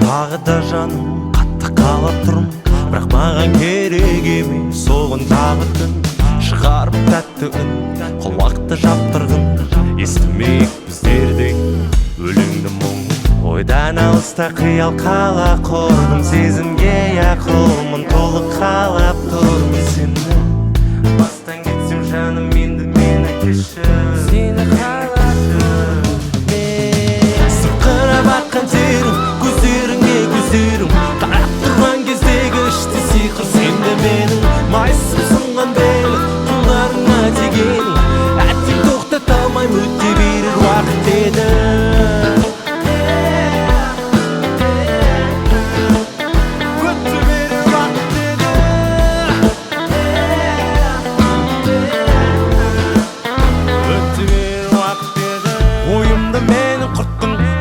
тағы да жаным қатты қалап тұрмын, бірақ маған керек емес соғын тағы түн. Шығарып тәтті үн, құлақты жаптырғын, естімейік біздердей өлеңді мұң. Ойдан алыста қиял қала құрдым, сезімге яқылмын, толық қалап тұрмын сені. Бастан кетсем жаным, енді мені кешір, сені қаладым мен. Сырқырап аққан терім, көздеріңе көздерім, қарап тұрған кездегі ішті сиқыр сенде менің. Майысып сынған белі қолдарыңа тигенің, әттең тоқтата алмаймын, өте берер уақыт еді.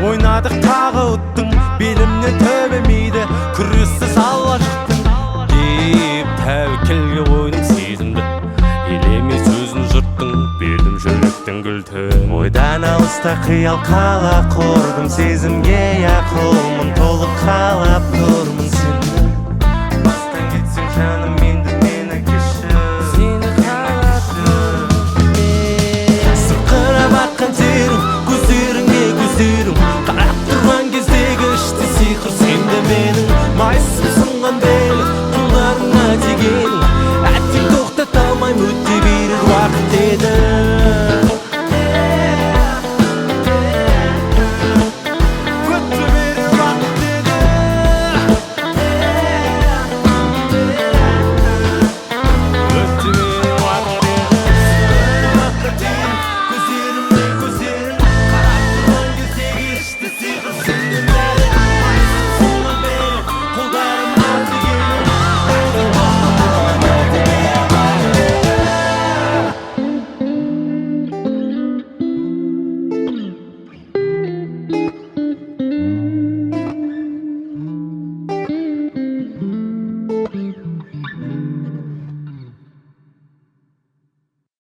Ойнадық тағы ұттың, белімнен төбемейді, күресті сала жықтың деп тәуекелге қойдым сезімді, елемей сөзін жұрттың, бердім жүректің гүлтін. Ойдан алыста қиял қала құрдым, сезімге яқылмын,